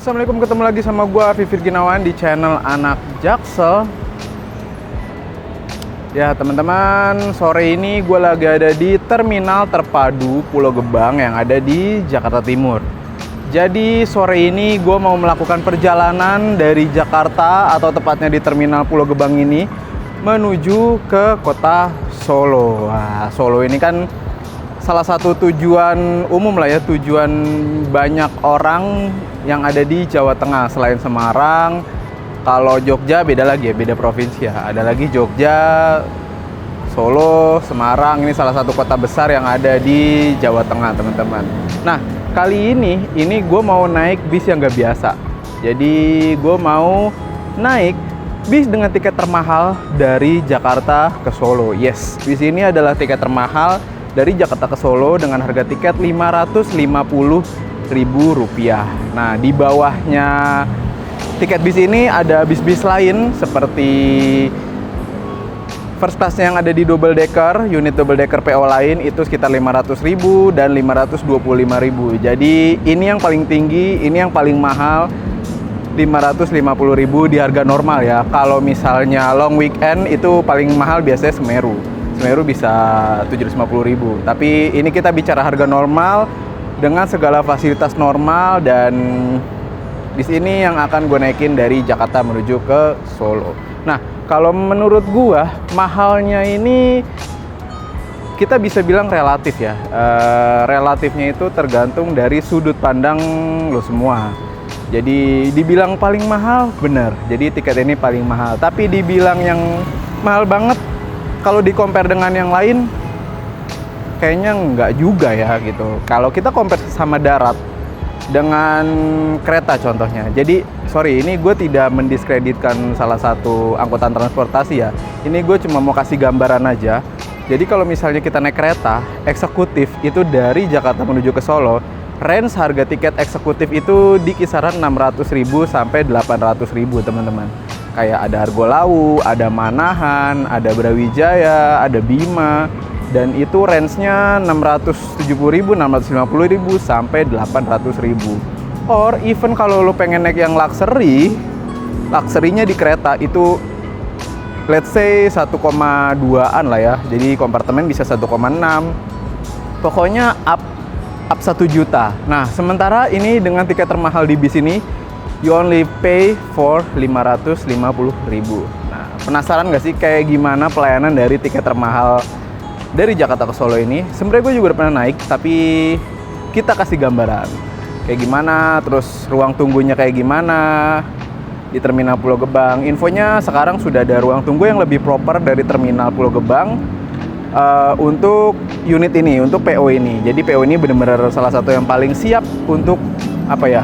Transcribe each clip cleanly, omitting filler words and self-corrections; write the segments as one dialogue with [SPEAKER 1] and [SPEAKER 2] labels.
[SPEAKER 1] Assalamualaikum, ketemu lagi sama gue Vivir Ginawan di channel Anak Jaksel. Ya teman-teman, sore ini gue lagi ada di Terminal Terpadu Pulau Gebang yang ada di Jakarta Timur. Jadi sore ini gue mau melakukan perjalanan dari Jakarta atau tepatnya di Terminal Pulau Gebang ini menuju ke kota Solo. Nah, Solo ini kan salah satu tujuan umum lah ya, tujuan banyak orang yang ada di Jawa Tengah. Selain Semarang, kalau Jogja beda lagi ya, beda provinsi ya. Ada lagi Jogja, Solo, Semarang, ini salah satu kota besar yang ada di Jawa Tengah teman-teman. Nah, kali ini gue mau naik bis yang gak biasa. Jadi gue mau naik bis dengan tiket termahal dari Jakarta ke Solo. Yes, bis ini adalah tiket termahal dari Jakarta ke Solo dengan harga tiket Rp550.000. Nah, di bawahnya tiket bis ini ada bis-bis lain seperti first class yang ada di double decker, unit double decker PO lain itu sekitar Rp500.000 dan Rp525.000. Jadi ini yang paling tinggi, ini yang paling mahal, Rp550.000 di harga normal ya. Kalau misalnya long weekend itu paling mahal biasanya Semeru. Semeru bisa Rp750.000. Tapi ini kita bicara harga normal dengan segala fasilitas normal, dan di sini yang akan gue naikin dari Jakarta menuju ke Solo. Nah, kalau menurut gue mahalnya ini kita bisa bilang relatif ya. Relatifnya itu tergantung dari sudut pandang lo semua. Jadi dibilang paling mahal bener. Jadi tiket ini paling mahal. Tapi dibilang yang mahal banget kalau di-compare dengan yang lain, kayaknya nggak juga ya gitu. Kalau kita compare sama darat dengan kereta contohnya. Jadi, sorry, ini gue tidak mendiskreditkan salah satu angkutan transportasi ya. Ini gue cuma mau kasih gambaran aja. Jadi kalau misalnya kita naik kereta eksekutif itu dari Jakarta menuju ke Solo, range harga tiket eksekutif itu di kisaran Rp600.000 sampai Rp800.000 teman-teman. Kayak ada Argo Lawu, ada Manahan, ada Brawijaya, ada Bima, dan itu range-nya Rp670.000, Rp650.000 sampai Rp800.000. Or even kalau lo pengen naik yang luxury-nya di kereta itu let's say 1,2an lah ya. Jadi kompartemen bisa 1,6. Pokoknya up 1 juta. Nah, sementara ini dengan tiket termahal di bis ini you only pay for Rp550.000. Nah, penasaran gak sih kayak gimana pelayanan dari tiket termahal dari Jakarta ke Solo ini? Sebenarnya gue juga udah pernah naik, tapi kita kasih gambaran kayak gimana, terus ruang tunggunya kayak gimana di Terminal Pulau Gebang. Infonya sekarang sudah ada ruang tunggu yang lebih proper dari Terminal Pulau Gebang untuk unit ini, untuk PO ini. Jadi PO ini benar-benar salah satu yang paling siap untuk apa ya?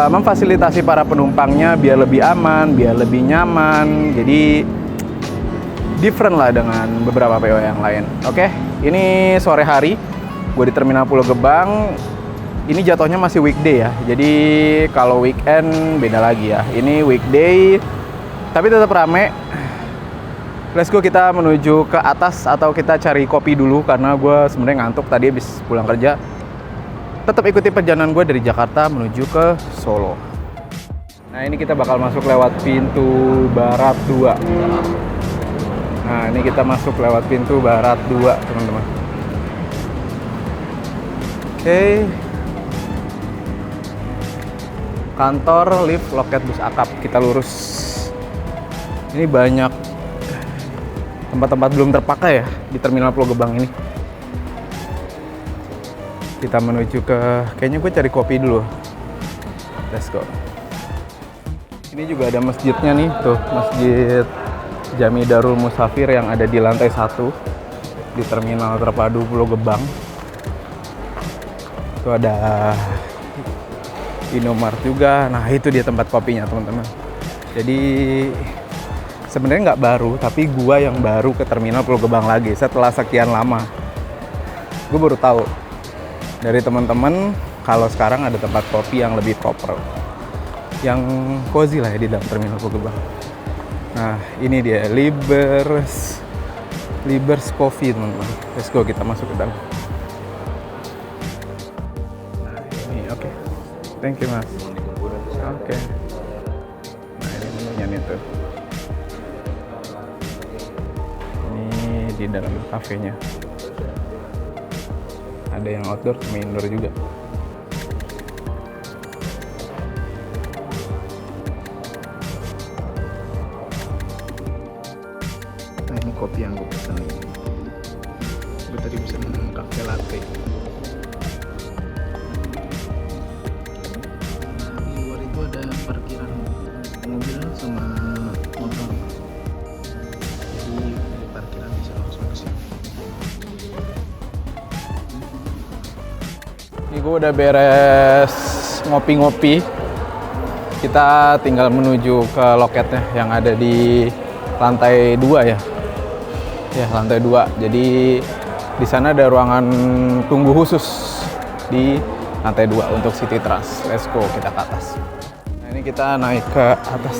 [SPEAKER 1] Memfasilitasi para penumpangnya biar lebih aman, biar lebih nyaman. Jadi different lah dengan beberapa PO yang lain. Oke, ini sore hari, gue di Terminal Pulau Gebang. Ini jatuhnya masih weekday ya. Jadi kalau weekend beda lagi ya. Ini weekday, tapi tetap rame. Let's go, kita menuju ke atas atau kita cari kopi dulu karena gue sebenarnya ngantuk tadi habis pulang kerja. Tetap ikuti perjalanan gue dari Jakarta menuju ke Solo. Nah, ini kita bakal masuk lewat pintu Barat 2. Nah, ini kita masuk lewat pintu Barat 2, teman-teman. Oke. Kantor lift loket bus akap, kita lurus. Ini banyak tempat-tempat belum terpakai ya di Terminal Pulau Gebang ini. Kita menuju ke, kayaknya gue cari kopi dulu. Let's go. Ini juga ada masjidnya nih, tuh Masjid Jami Darul Musafir yang ada di lantai 1 di Terminal Terpadu Pulau Gebang. Itu ada Indomart juga. Nah, itu dia tempat kopinya teman-teman. Jadi sebenarnya nggak baru, tapi gua yang baru ke Terminal Pulau Gebang lagi setelah sekian lama. Gue baru tahu dari teman-teman kalau sekarang ada tempat kopi yang lebih proper, yang cozy lah ya di dalam Terminal Pulau Gebang. Nah, ini dia Libers Coffee teman-teman. Let's go, kita masuk ke dalam. Nah, ini oke. Thank you mas. Oke. Nah ini menunya nih tuh. Ini di dalam kafenya. Ada yang outdoor sama indoor juga. Nah ini kopi yang gue pesan nih. Gue tadi pesan cafe latte. Di luar itu ada parkiran mobil sama motor. Jadi di parkiran bisa langsung ke sini. Ini gue udah beres ngopi-ngopi. Kita tinggal menuju ke loketnya yang ada di lantai 2 ya. Ya, lantai 2. Jadi di sana ada ruangan tunggu khusus di lantai 2 untuk City Trans. Let's go, kita ke atas. Nah, ini kita naik ke atas.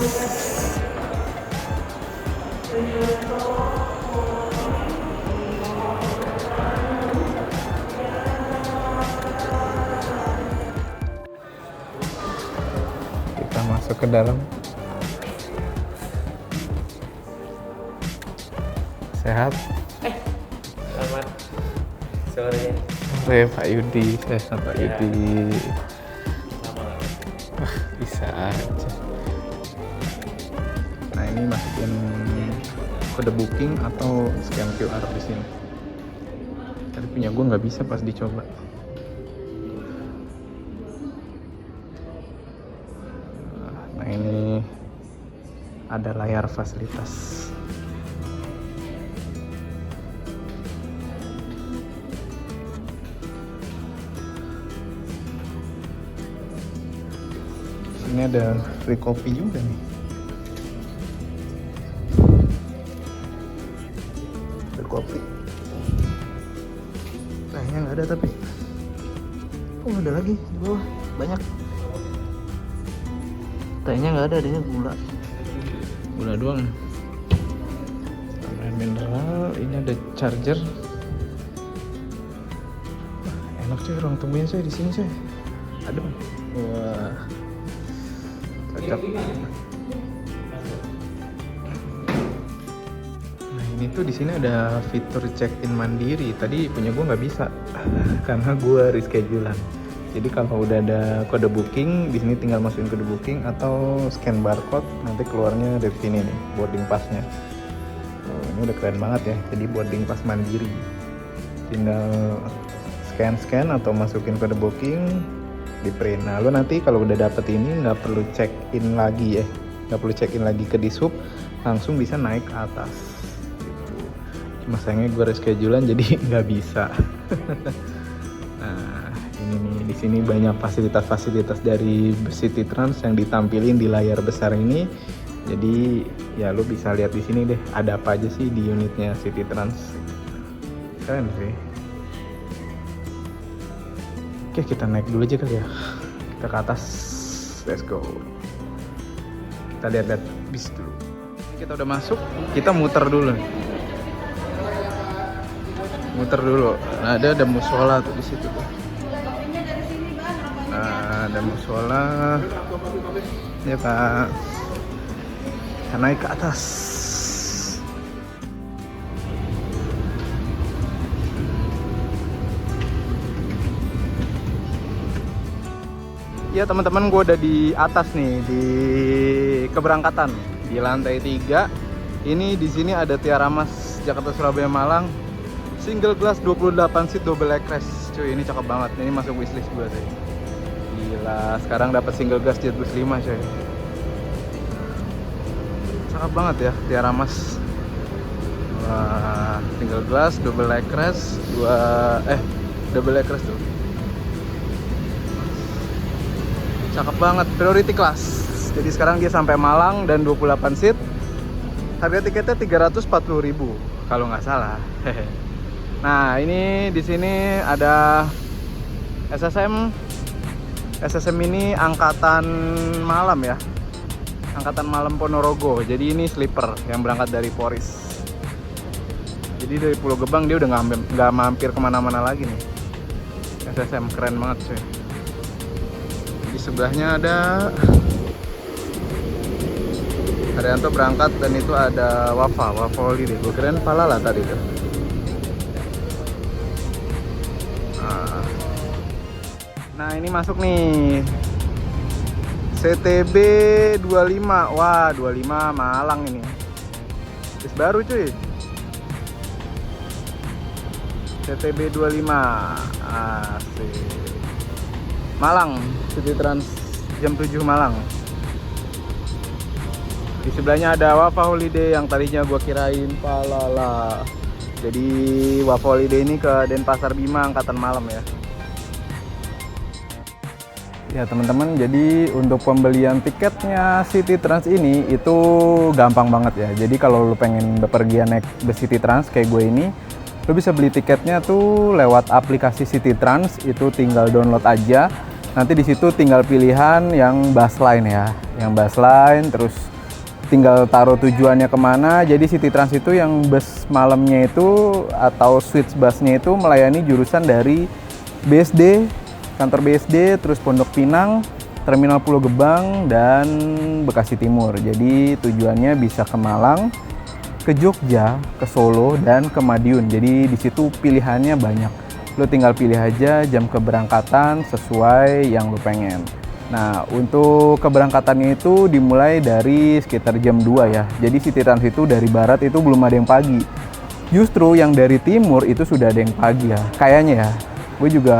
[SPEAKER 1] Kita masuk ke dalam. Sehat?
[SPEAKER 2] Selamat sore.
[SPEAKER 1] Sore Pak Yudi, sehat Pak Yudi. Wah, bisa aja. Nah ini masukin kode booking atau scan QR di sini. Tapi punya gue nggak bisa pas dicoba. Nah ini ada layar fasilitas. Ini ada free kopi juga nih. Free kopi. Kayaknya nggak ada tapi. Oh ada lagi di bawah banyak. Kayaknya nggak ada, adanya gula. Gula doang. Tambahan mineral. Ini ada charger. Wah, enak cuy, ruang tunggunya cuy di sini cuy. Adem. Wah. Cocok. Nah ini tuh di sini ada fitur check-in mandiri. Tadi punya gue nggak bisa karena gue reschedulean. Jadi kalau udah ada kode booking di sini tinggal masukin kode booking atau scan barcode, nanti keluarnya dari sini nih boarding passnya. Oh, ini udah keren banget ya. Jadi boarding pass mandiri. Tinggal scan atau masukin kode booking, di print. Nah lo nanti kalau udah dapet ini nggak perlu check in lagi ya, nggak perlu check in lagi ke dishub, langsung bisa naik ke atas gitu. Cuma sayangnya gue reschedulean jadi nggak bisa. Nah ini nih, di sini banyak fasilitas-fasilitas dari City Trans yang ditampilin di layar besar ini. Jadi ya lo bisa lihat di sini deh ada apa aja sih di unitnya City Trans. Keren sih. Oke, kita naik dulu aja kali ya. Kita ke atas. Let's go. Kita lihat-lihat bis dulu. Kita udah masuk, kita muter dulu. Muter dulu. Nah, ada musola tuh di situ tuh. Nah, ada musola. Ya, Pak. Kita naik ke atas. Ya teman-teman, gue udah di atas nih di keberangkatan di lantai 3. Ini di sini ada Tiara Mas Jakarta Surabaya Malang single glass 28 seat double leg-rest. Cuy ini cakep banget. Ini masuk wishlist gue sih. Gila, sekarang dapat single glass jet bus 5 cuy. Cakep banget ya Tiara Mas. Wah, single glass double leg-rest double leg-rest tuh. Cakep banget, priority class. Jadi sekarang dia sampai Malang dan 28 seat. Harga tiketnya 340.000 kalau nggak salah. Nah, ini di sini ada SSM. SSM ini angkatan malam ya. Angkatan malam Ponorogo. Jadi ini sleeper yang berangkat dari Poris. Jadi dari Pulau Gebang dia udah nggak mampir kemana-mana lagi nih. SSM keren banget cuy. sebelahnya ada Haryanto berangkat dan itu ada Wafa Holiday. Gue keren Palala tadi tuh. Nah ini masuk nih CTB 25. Wah 25 Malang ini. Bis baru cuy. CTB 25 asik. Malang, City Trans jam 7 Malang. Di sebelahnya ada Wafa Holiday yang tadinya gua kirain Palala. Jadi Wafa Holiday ini ke Denpasar Bima angkatan malam ya. Ya teman-teman, jadi untuk pembelian tiketnya City Trans ini itu gampang banget ya. Jadi kalau lu pengen bepergian naik bus City Trans kayak gue ini, lu bisa beli tiketnya tuh lewat aplikasi City Trans, itu tinggal download aja. Nanti di situ tinggal pilihan yang bus line ya, yang bus line, terus tinggal taruh tujuannya kemana. Jadi City Trans itu yang bus malamnya itu atau switch busnya itu melayani jurusan dari BSD, kantor BSD, terus Pondok Pinang, Terminal Pulau Gebang, dan Bekasi Timur. Jadi tujuannya bisa ke Malang, ke Jogja, ke Solo, dan ke Madiun. Jadi di situ pilihannya banyak. Lo tinggal pilih aja jam keberangkatan sesuai yang lo pengen. Nah, untuk keberangkatannya itu dimulai dari sekitar jam 2 ya. Jadi City Trans itu dari barat itu belum ada yang pagi. Justru yang dari timur itu sudah ada yang pagi ya. Kayaknya ya. Gue juga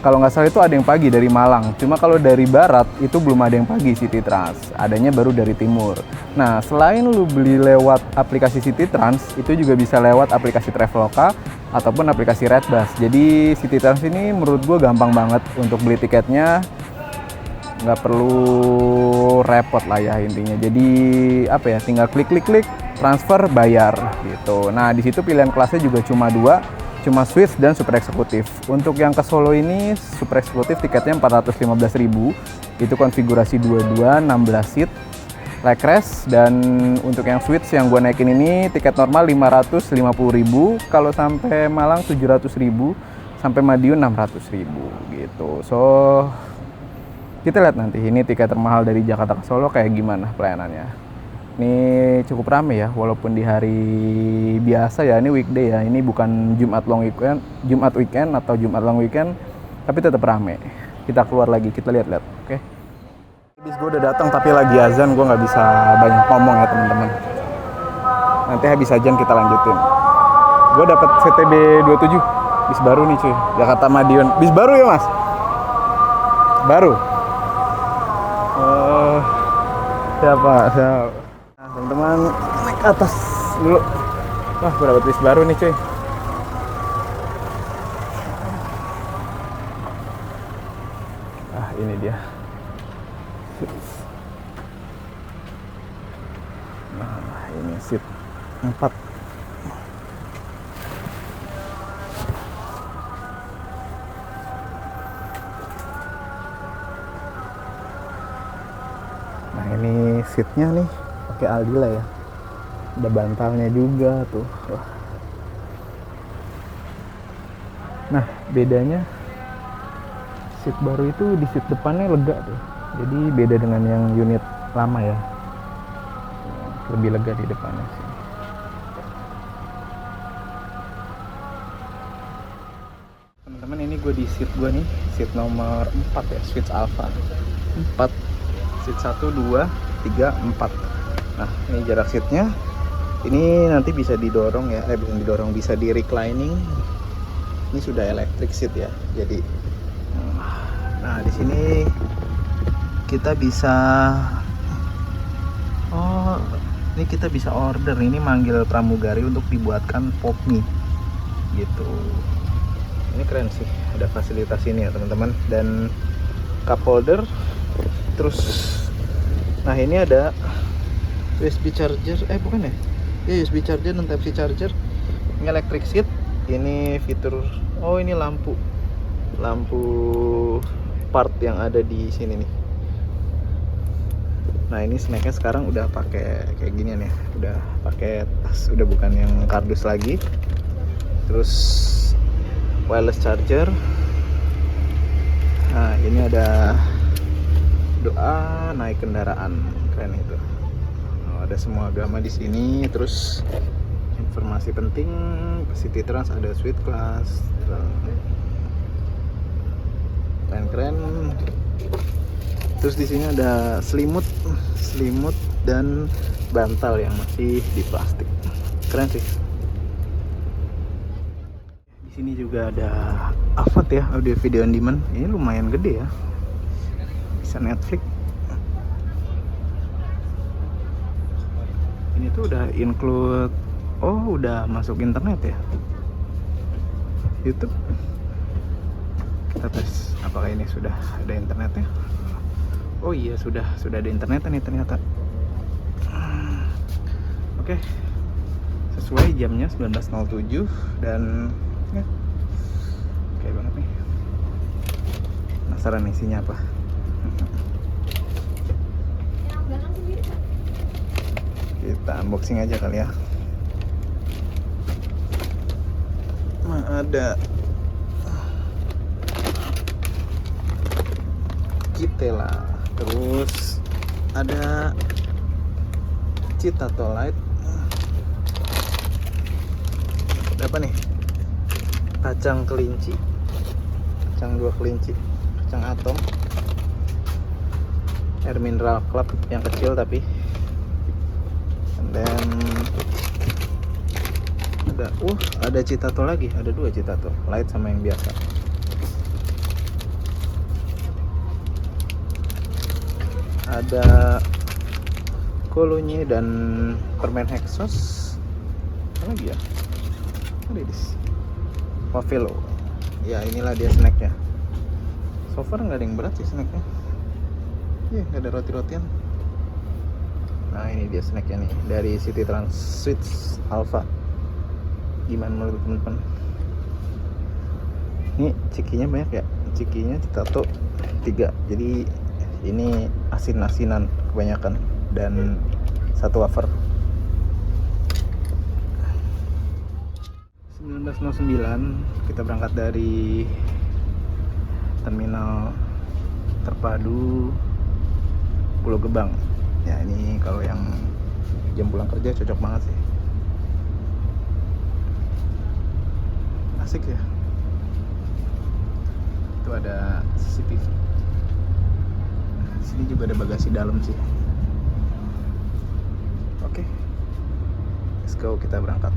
[SPEAKER 1] kalau nggak salah itu ada yang pagi dari Malang. Cuma kalau dari barat itu belum ada yang pagi City Trans. Adanya baru dari timur. Nah, selain lu beli lewat aplikasi City Trans, itu juga bisa lewat aplikasi Traveloka ataupun aplikasi Redbus. Jadi City Trans ini menurut gue gampang banget untuk beli tiketnya. Nggak perlu repot lah ya intinya. Jadi apa ya, tinggal klik transfer bayar gitu. Nah di situ pilihan kelasnya juga cuma 2, cuma Swiss dan Super Eksekutif. Untuk yang ke Solo ini Super Eksekutif tiketnya 415.000, itu konfigurasi 22 16 seat leg rest. Dan untuk yang Swiss yang gue naikin ini tiket normal 550.000, kalau sampai Malang 700.000, sampai Madiun 600.000 gitu. So kita lihat nanti ini tiket termahal dari Jakarta ke Solo kayak gimana pelayanannya. Ini cukup rame ya, walaupun di hari biasa ya, ini weekday ya, ini bukan Jumat weekend atau Jumat long weekend, tapi tetap rame. Kita keluar lagi, kita lihat-lihat, oke? Bis gue udah datang tapi lagi azan, gue nggak bisa banyak ngomong ya teman-teman. Nanti habis azan kita lanjutin. Gue dapat CTB 27, bis baru nih cuy, Jakarta Madiun. Bis baru ya mas? Baru. Siapa? Nah, teman-teman naik ke atas dulu. Wah, gue dapet bis baru nih cuy. Ah, ini dia. Nah, ini seat 4. Nah ini seatnya nih pakai Aldila ya, ada bantalnya juga tuh. Wah. Nah bedanya seat baru itu di seat depannya lega tuh, jadi beda dengan yang unit lama ya, lebih lega di depannya sih. Teman-teman ini gue di seat gue nih, seat nomor 4 ya, Switch Alpha 4. Seat 1, 2, 3, 4. Nah ini jarak seatnya. Ini nanti bisa didorong ya, bisa di reclining. Ini sudah electric seat ya. Jadi, nah di sini kita bisa, ini kita bisa order. Ini manggil pramugari untuk dibuatkan pop mie, gitu. Ini keren sih, ada fasilitas ini ya teman-teman. Dan cup holder. Terus, nah ini ada USB charger, bukan ya? Ya USB charger dan Type-C charger. Ini electric seat. Ini fitur, ini lampu part yang ada di sini nih. Nah ini snacknya sekarang udah pakai kayak ginian ya, udah pakai tas, udah bukan yang kardus lagi. Terus wireless charger. Nah ini ada doa naik kendaraan, keren itu. Oh, ada semua agama di sini. Terus informasi penting, City Trans ada suite class, keren. Terus di sini ada selimut dan bantal yang masih di plastik, keren sih. Di sini juga ada AVOD ya, audio video on demand. Ini lumayan gede ya, bisa Netflix. Ini tuh udah include, udah masuk internet ya, YouTube. Kita tes apakah ini sudah ada internetnya. Oh iya, sudah ada internetnya nih ternyata. Oke. Sesuai jamnya 19.07 dan ya, oke banget nih. Penasaran isinya apa. Kita unboxing aja kali ya. Ada Kitela, terus ada Citato Light. Ada apa nih? Kacang kelinci, kacang 2 kelinci, kacang atom, air mineral club yang kecil tapi. Dan ada Citato lagi, ada 2 Citato, light sama yang biasa. Ada kolonye dan permen Hexos. Apa lagi ya? Ada di Wafelo. Ya inilah dia snacknya. So far nggak ada yang berat sih snacknya. Iya, nggak ada roti-rotian. Nah ini dia snacknya nih dari City Trans Suites Alpha. Gimana menurut teman-teman? Ini cikinya banyak ya. Cikinya Citato 3. Jadi ini asin-asinan kebanyakan dan 1 wafer. 19.09 kita berangkat dari terminal terpadu Pulau Gebang. Ya ini kalau yang jam pulang kerja cocok banget sih. Asik ya. Itu ada CCTV. Di sini juga ada bagasi dalam sih. Oke. Let's go, kita berangkat.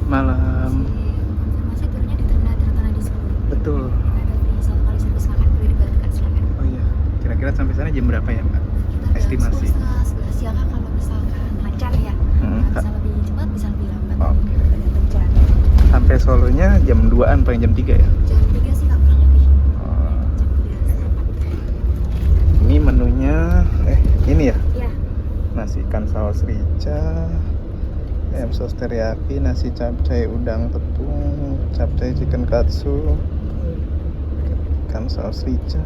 [SPEAKER 1] Malam.
[SPEAKER 3] Konfirmasi turunnya di terminal di Solo.
[SPEAKER 1] Betul.
[SPEAKER 3] Ada di satu kali servis makan boleh dibayarkan silakan.
[SPEAKER 1] Oh iya. Kira-kira sampai sana jam berapa ya, Mbak?
[SPEAKER 3] Kita
[SPEAKER 1] Estimasi.
[SPEAKER 3] 10:30 siang kalau misalkan lancar ya. Bisa lebih cepat, bisa lebih lambat.
[SPEAKER 1] Oke.
[SPEAKER 3] Tergantung rencana.
[SPEAKER 1] Sampai Solonya jam 2-an paling jam 3 ya?
[SPEAKER 3] Jam 3 sih Kak, kurang lebih.
[SPEAKER 1] Oh.
[SPEAKER 3] Jam 3
[SPEAKER 1] Ini menunya ini ya?
[SPEAKER 3] Iya.
[SPEAKER 1] Nasi ikan saus rica, ayam sos teriyaki, nasi capcay udang tepung, capcay chicken katsu, ikan saus rica,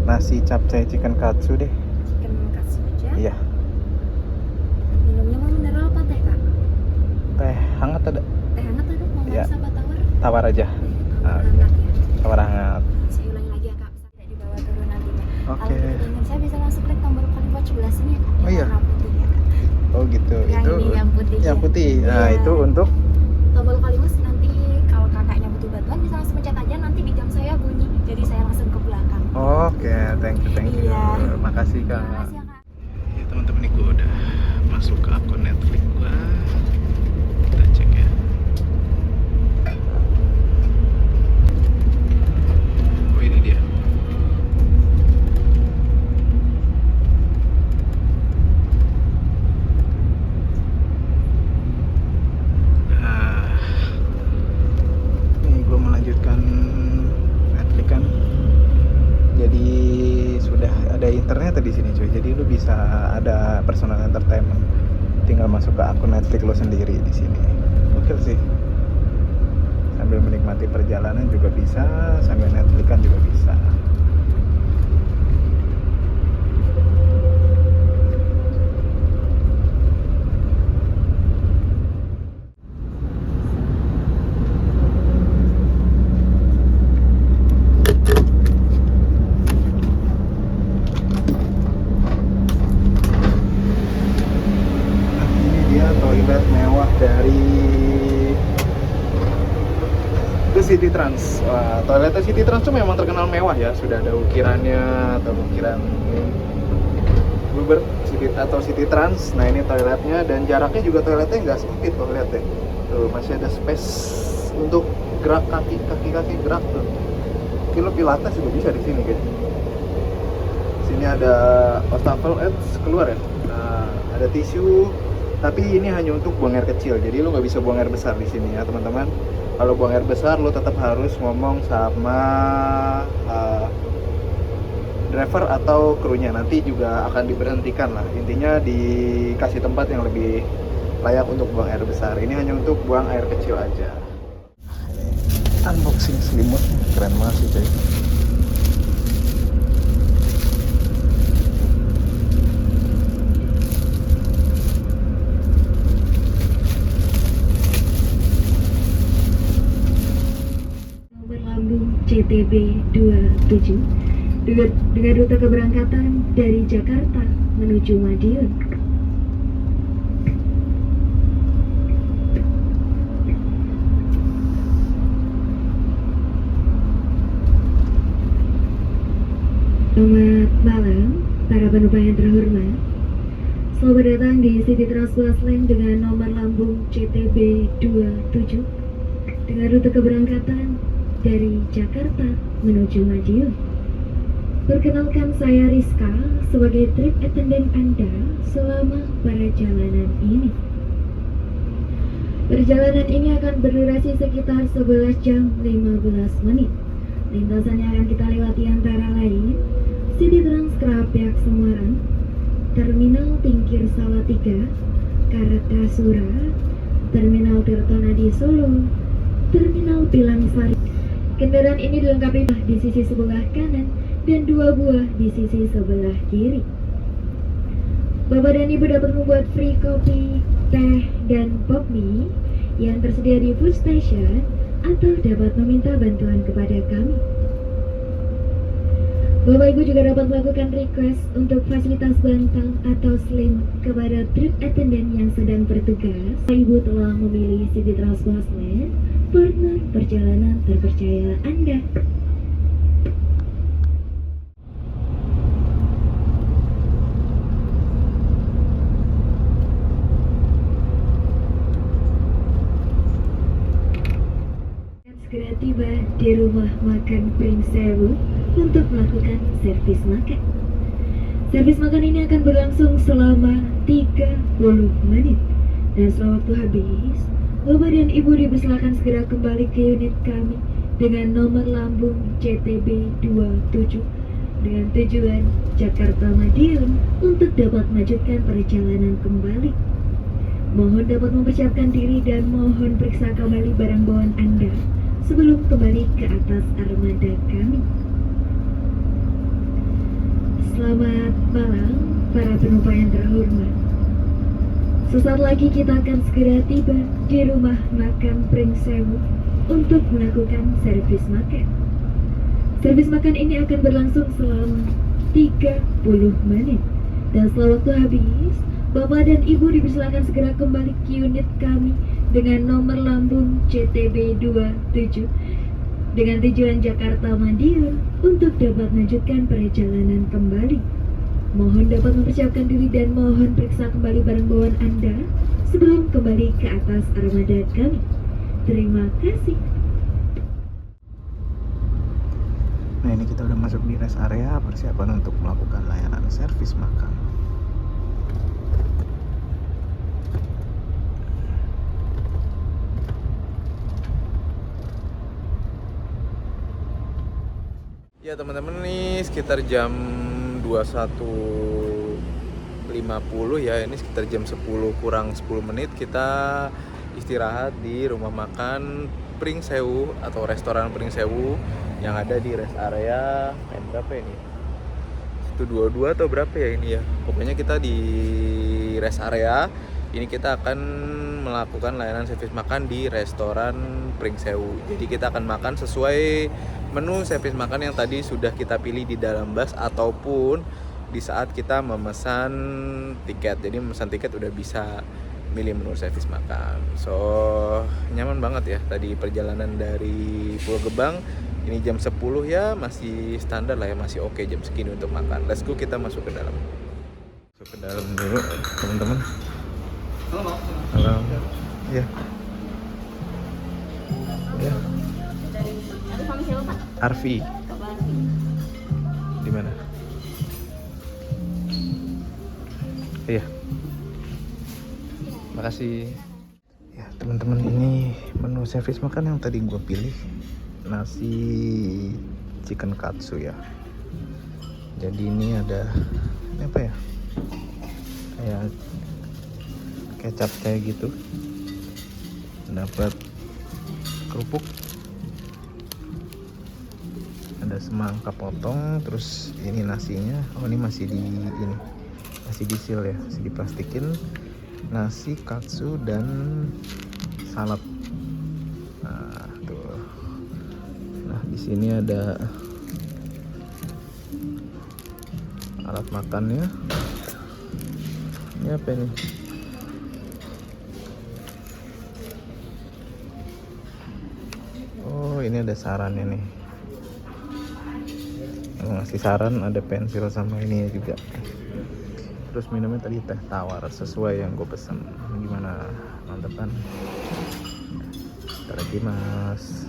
[SPEAKER 1] nasi capcay chicken katsu deh.
[SPEAKER 3] Chicken katsu aja.
[SPEAKER 1] Iya.
[SPEAKER 3] Minumnya mau mineral apa teh Kak?
[SPEAKER 1] Teh hangat ada?
[SPEAKER 3] Teh hangat ada mau
[SPEAKER 1] Iya.
[SPEAKER 3] manis apa tawar?
[SPEAKER 1] Tawar aja.
[SPEAKER 3] Tawar hangat ya.
[SPEAKER 1] Tawar hangat.
[SPEAKER 3] Saya ulangi lagi ya Kak, tidak dibawa turun nantinya.
[SPEAKER 1] Oke.
[SPEAKER 3] Kalau ingin saya bisa langsung klik tombol kali watch sebelah sini ya Kak.
[SPEAKER 1] Oh iya.
[SPEAKER 3] Yang warna putih ya Kak.
[SPEAKER 1] Oh gitu.
[SPEAKER 3] Yang
[SPEAKER 1] itu
[SPEAKER 3] ini yang putih.
[SPEAKER 1] yang
[SPEAKER 3] ya.
[SPEAKER 1] putih. Nah,
[SPEAKER 3] Iya.
[SPEAKER 1] itu untuk
[SPEAKER 3] Tombol kalimas nanti kalau kakaknya butuh bantuan bisa langsung pencet aja, nanti di jam saya bunyi. Jadi saya langsung ke belakang.
[SPEAKER 1] Oke, thank you.
[SPEAKER 3] Iya.
[SPEAKER 1] Makasih Kak.
[SPEAKER 3] Terima kasih ya Kak.
[SPEAKER 1] Ya teman-teman, gue udah masuk ke akun Netflix gue. Kita cek ya. Oh ini dia. Nih gue melanjutkan Netflix kan. Jadi sudah ada internet di sini cuy. Jadi lu bisa ada personal entertainment. Tinggal masuk ke akun Netflix lo sendiri di sini. Oke sih. Sambil menikmati perjalanan juga bisa, sambil Netflix kan juga bisa. Trans. Wah, toiletnya City Trans tuh memang terkenal mewah ya. Sudah ada ukirannya atau ukiran Bluebird City atau City Trans. Nah ini toiletnya dan jaraknya juga toiletnya nggak sempit tuh, lihat deh. Tuh masih ada space untuk gerak kaki gerak tuh. Mungkin lo pilates juga bisa di sini guys. Sini ada wastafel keluar ya. Nah, ada tisu, tapi ini hanya untuk buang air kecil. Jadi lo nggak bisa buang air besar di sini ya teman-teman. Kalau buang air besar lo tetap harus ngomong sama driver atau krunya. Nanti juga akan diberhentikan lah. Intinya dikasih tempat yang lebih layak untuk buang air besar. Ini hanya untuk buang air kecil aja. Unboxing selimut keren banget sih coy.
[SPEAKER 3] Nomor lambung CTB 27 dengan rute keberangkatan dari Jakarta menuju Madiun. Selamat malam, para penumpang yang terhormat. Selamat datang di City Trans Plus Lane dengan nomor lambung CTB 27 dengan rute keberangkatan dari Jakarta menuju Madiun. Perkenalkan, saya Rizka sebagai trip attendant Anda selama perjalanan ini. Perjalanan ini akan berdurasi sekitar 11 jam 15 menit. Lintasan yang akan kita lewati antara lain City Trans Krapiak Semarang, Terminal Tingkir Salatiga, Kartasura, Terminal Tirtonadi Solo, Terminal Pilang Sari. Kendaraan ini dilengkapi di sisi sebelah kanan dan 2 buah di sisi sebelah kiri. Bapak dan Ibu dapat membuat free kopi, teh, dan pop mie yang tersedia di food station atau dapat meminta bantuan kepada kami. Bapak Ibu juga dapat melakukan request untuk fasilitas bantal atau slim kepada trip attendant yang sedang bertugas. Bapak Ibu telah memilih City Trans Plus Lane, partner perjalanan terpercaya Anda. Segera tiba di rumah makan Prince Sewu untuk melakukan servis makan. Servis makan ini akan berlangsung selama 30 menit. Dan setelah waktu habis, Bapak dan Ibu dipersilakan segera kembali ke unit kami dengan nomor lambung CTB 27 dengan tujuan Jakarta Madiun untuk dapat melanjutkan perjalanan kembali. Mohon dapat mempersiapkan diri dan mohon periksa kembali barang bawaan Anda sebelum kembali ke atas armada kami. Selamat malam, para penumpang yang terhormat. Sesaat lagi kita akan segera tiba di rumah makan Prince Sewu untuk melakukan servis makan. Servis makan ini akan berlangsung selama 30 menit. Dan setelah waktu habis, Bapak dan Ibu dipersilakan segera kembali ke unit kami dengan nomor lambung CTB 27 dengan tujuan Jakarta Madiun untuk dapat melanjutkan perjalanan kembali. Mohon dapat mempersiapkan diri dan mohon periksa kembali barang bawaan Anda sebelum kembali ke atas armada kami. Terima kasih.
[SPEAKER 1] Nah ini kita udah masuk di rest area, persiapan untuk melakukan layanan servis makan. Ya teman-teman, nih sekitar jam 21.50 ya, ini sekitar jam 10 kurang 10 menit kita istirahat di rumah makan Prince Sewu atau restoran Prince Sewu yang ada di rest area berapa ini? 122 atau berapa ya ini ya? Pokoknya kita di rest area ini kita akan melakukan layanan servis makan di restoran Prince Sewu. Jadi kita akan makan sesuai menu servis makan yang tadi sudah kita pilih di dalam bus ataupun di saat kita memesan tiket. Jadi memesan tiket udah bisa milih menu servis makan. So nyaman banget ya. Tadi perjalanan dari Pulau Gebang, ini jam 10 ya, masih standar lah ya, masih oke jam segini untuk makan. Let's go, kita masuk ke dalam. Masuk ke dalam dulu teman-teman. Halo. Ya. Ya. Arfi. Di mana? Iya. Makasih. Ya teman-teman, ini menu servis makan yang tadi gue pilih, nasi chicken katsu ya. Jadi ini ada ini apa ya? Kayak kecap kayak gitu. Dapat kerupuk. Ada semangka potong, terus ini nasinya. Oh, ini masih disil ya, masih diplastikin. Nasi katsu dan salad. Nah, tuh. Nah, di sini ada alat makannya. Ini apa ini? Oh, ini ada sarannya nih. Ngasih saran, ada pensil sama ini juga. Terus minumnya tadi teh tawar sesuai yang gue pesen. Gimana, mantep kan? Mas.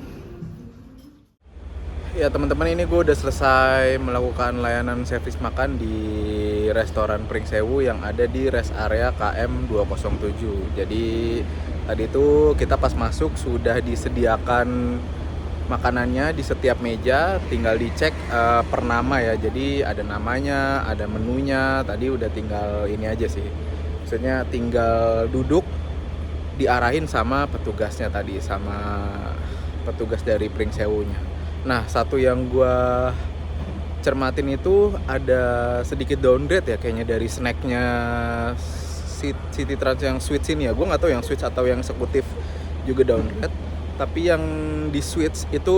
[SPEAKER 1] Ya teman-teman, ini gue udah selesai melakukan layanan servis makan di restoran Pring Sewu yang ada di rest area KM 207. Jadi tadi itu kita pas masuk sudah disediakan makanannya di setiap meja, tinggal dicek per nama ya. Jadi ada namanya, ada menunya. Tadi udah tinggal ini aja sih. Maksudnya tinggal duduk, diarahin sama petugasnya tadi, sama petugas dari Pring Sewunya. Nah, satu yang gua cermatin itu ada sedikit downgrade ya kayaknya dari snacknya City Trans yang Sweets ini ya. Gua nggak tahu yang Sweets atau yang eksekutif juga downgrade. Tapi yang di Sweets itu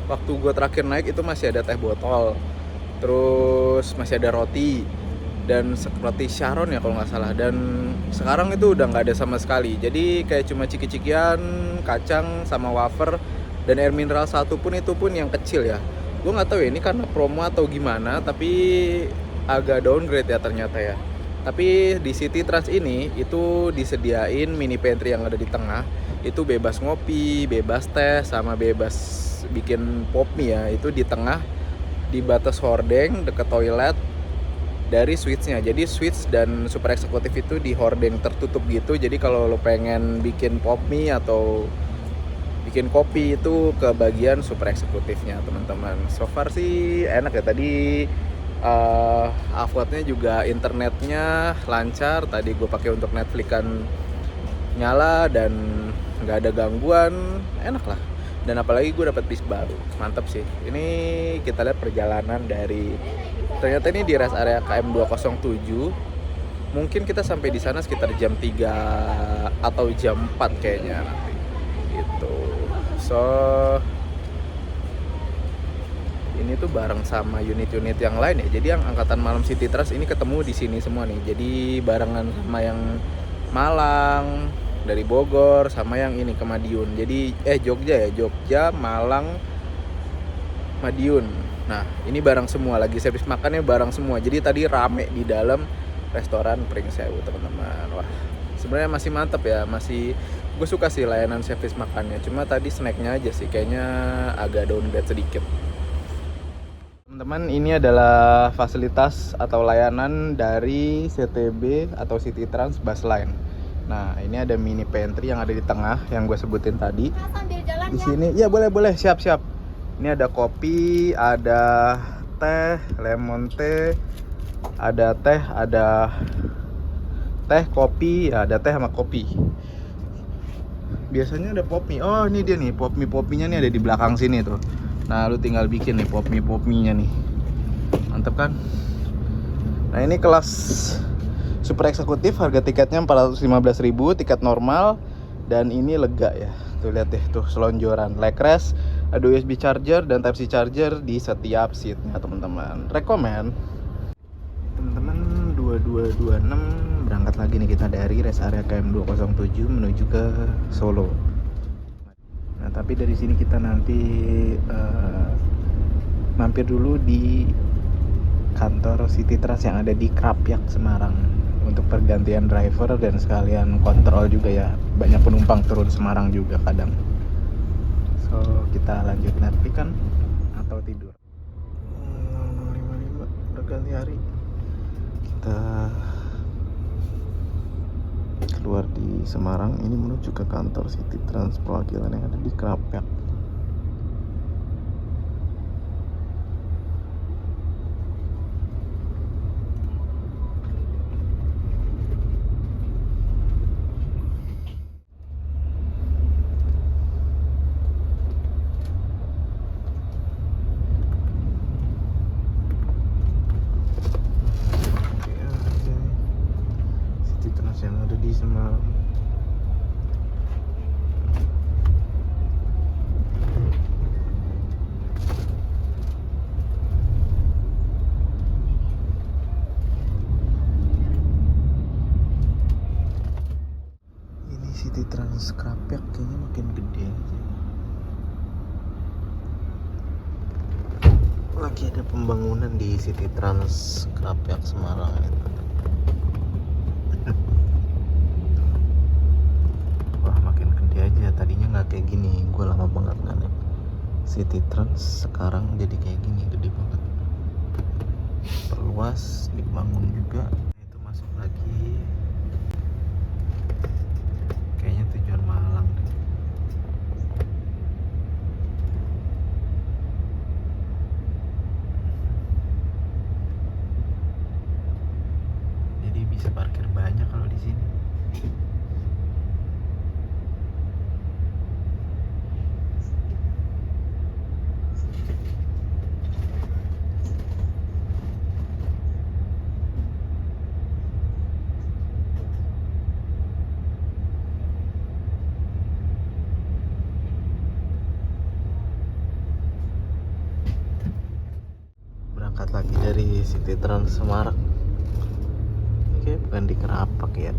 [SPEAKER 1] waktu gue terakhir naik itu masih ada teh botol, terus masih ada roti dan roti Sharon ya kalau nggak salah. Dan sekarang itu udah nggak ada sama sekali. Jadi kayak cuma ciki-cikian, kacang sama wafer dan air mineral satu pun, itu pun yang kecil ya. Gue nggak tahu ya ini karena promo atau gimana, tapi agak downgrade ya ternyata ya. Tapi di City Trans ini itu disediain mini pantry yang ada di tengah. Itu bebas ngopi, bebas teh, sama bebas bikin pop mie ya. Itu di tengah, di batas hordeng deket toilet dari Sweets-nya. Jadi Sweets dan super eksekutif itu di hordeng tertutup gitu. Jadi kalau lo pengen bikin pop mie atau bikin kopi itu ke bagian super eksekutifnya teman-teman. So far sih enak ya. Tadi uploadnya juga internetnya lancar. Tadi gue pakai untuk Netflix kan nyala dan nggak ada gangguan, enak lah. Dan apalagi gue dapat bis baru, mantap sih. Ini kita lihat perjalanan dari, ternyata ini di rest area KM 207. Mungkin kita sampai di sana sekitar jam 3 atau jam 4 kayaknya nanti gitu. So ini tuh bareng sama unit-unit yang lain ya. Jadi yang angkatan malam City Trans ini ketemu di sini semua nih. Jadi barengan sama yang Malang, dari Bogor, sama yang ini ke Madiun. Jadi Jogja ya, Jogja, Malang, Madiun. Nah, ini bareng semua, lagi servis makannya bareng semua. Jadi tadi rame di dalam restoran Pring Sewu, teman-teman. Wah, sebenarnya masih mantep ya, masih gue suka sih layanan servis makannya. Cuma tadi snacknya aja sih kayaknya agak downgrade sedikit. Teman-teman, ini adalah fasilitas atau layanan dari CTB atau City Trans Bus Line. Nah, ini ada mini pantry yang ada di tengah yang gue sebutin tadi. Di sini, ya boleh, siap. Ini ada kopi, ada teh, lemon teh, ada teh, kopi, ya, ada teh sama kopi. Biasanya ada pop mie. Oh, ini dia nih, pop mie-nya nih ada di belakang sini tuh. Nah, lu tinggal bikin nih pop mie-nya nih. Mantep kan? Nah, ini kelas super eksekutif, harga tiketnya 415.000, tiket normal, dan ini lega ya. Tuh lihat deh, tuh selonjoran, leg rest, ada USB charger dan Type-C charger di setiap seatnya teman-teman. Rekomen. Teman-teman, 2226 berangkat lagi nih kita dari rest area KM 207 menuju ke Solo. Nah, tapi dari sini kita nanti mampir dulu di kantor City Trans yang ada di Krapyak, Semarang untuk pergantian driver dan sekalian kontrol juga ya. Banyak penumpang turun Semarang juga kadang. So, kita lanjut nanti kan atau tidur. 00.55 udah ganti hari. Kita keluar di Semarang ini menuju ke kantor City Trans perwakilan yang ada di Krapyak. City Trans yang ada di Semarang. Ini City Trans Krapyak kayaknya makin gede aja. Lagi ada pembangunan di City Trans Krapyak Semarang itu. Wah, makin gede aja. Tadinya nggak kayak gini. Gue lama banget nggak naik City Trans, sekarang jadi kayak gini, gede banget. Perluas, dibangun juga. Itu masuk lagi. Kayaknya tujuan Malang deh. Jadi bisa parkir banyak kalau di sini. Berangkat lagi dari City Trans Semarang. Oke, bukan di Kerapak ya.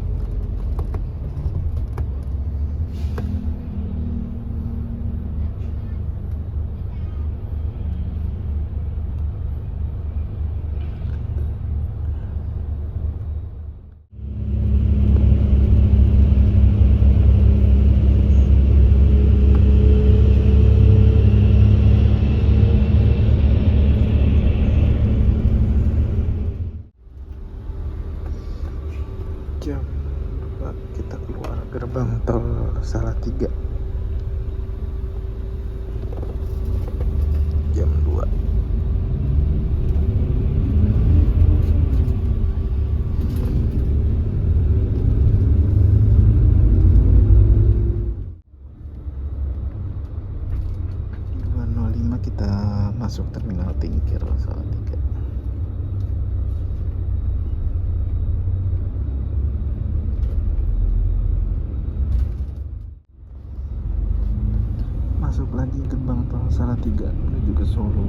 [SPEAKER 1] Jam 2 kita keluar gerbang tol Salatiga. Jam 2. Di 2.05 kita masuk terminal Tingkir Salatiga. Masuk lagi gerbang tol Salatiga menuju ke Solo.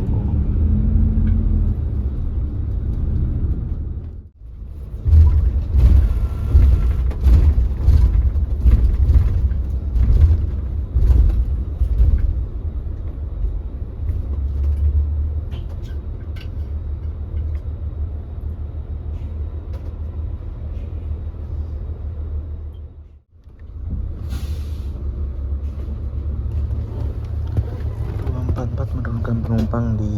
[SPEAKER 1] Menurunkan penumpang di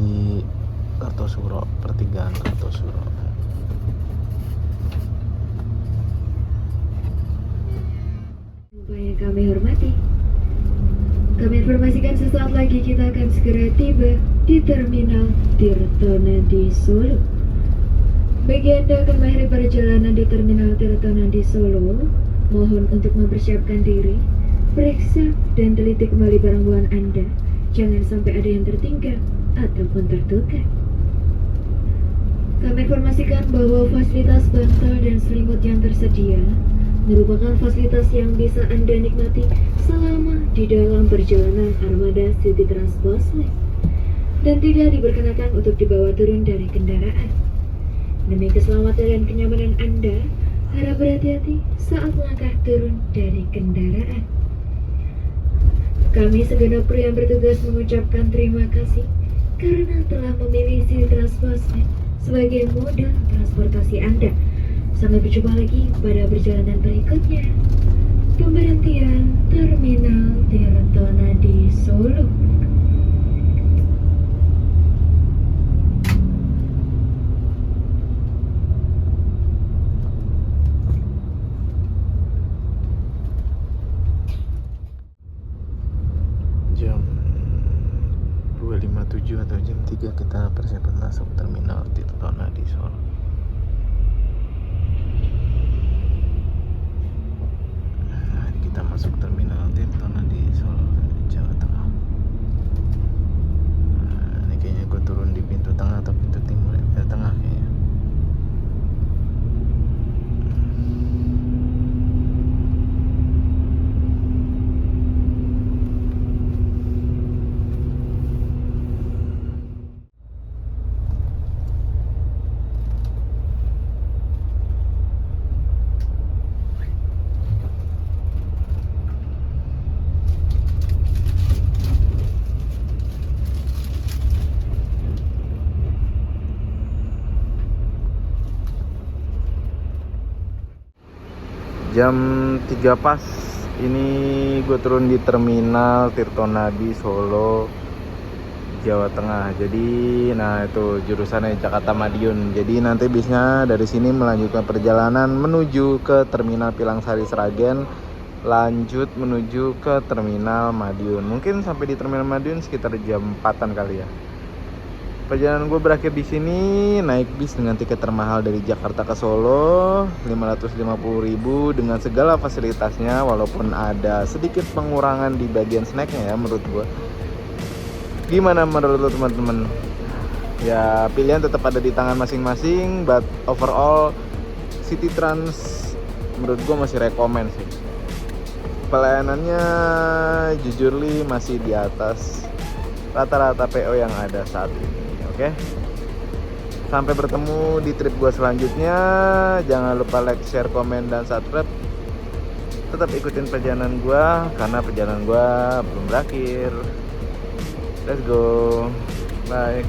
[SPEAKER 1] Kartosuro, pertigaan Kartosuro.
[SPEAKER 3] Penumpang yang kami hormati, kami informasikan sesaat lagi kita akan segera tiba di Terminal Tirtonadi Solo. Bagi Anda akan mengakhiri perjalanan di Terminal Tirtonadi Solo, mohon untuk mempersiapkan diri, periksa dan teliti kembali barang bawaan Anda. Jangan sampai ada yang tertinggal ataupun tertukar. Kami informasikan bahwa fasilitas bantal dan selimut yang tersedia merupakan fasilitas yang bisa Anda nikmati selama di dalam perjalanan armada City Trans Busway dan tidak diperkenakan untuk dibawa turun dari kendaraan. Demi keselamatan dan kenyamanan Anda, Harap berhati-hati saat melangkah turun dari kendaraan. Kami segenap kru yang bertugas mengucapkan terima kasih karena telah memilih City Trans Bosmed sebagai moda transportasi Anda. Sampai berjumpa lagi pada perjalanan berikutnya. Pemberhentian Terminal Tirtona di Solo.
[SPEAKER 4] Jam 2.57 atau jam 3 kita persiapan masuk terminal Tirtona di Solo. Nah, kita masuk terminal Tirtona di Solo, Jawa Tengah. Nah, ini kayaknya gue turun di pintu tengah atau pintu timur ya, pintu tengah kayaknya. Jam 3 pas ini gue turun di terminal Tirtonadi Solo, Jawa Tengah. Jadi nah itu jurusannya Jakarta Madiun. Jadi nanti bisnya dari sini melanjutkan perjalanan menuju ke terminal Pilangsari Sragen, lanjut menuju ke terminal Madiun. Mungkin sampai di terminal Madiun sekitar jam 4-an kali ya. Perjalanan gue berakhir di sini naik bis dengan tiket termahal dari Jakarta ke Solo 550.000 dengan segala fasilitasnya, walaupun ada sedikit pengurangan di bagian snacknya ya menurut gue. Gimana menurut lo teman-teman? Ya pilihan tetap ada di tangan masing-masing, but overall City Trans menurut gue masih rekomen sih. Pelayanannya jujur li masih di atas rata-rata PO yang ada saat ini. Oke, sampai bertemu di trip gue selanjutnya. Jangan lupa like, share, komen, dan subscribe. Tetap ikutin perjalanan gue karena perjalanan gue belum berakhir. Let's go, bye.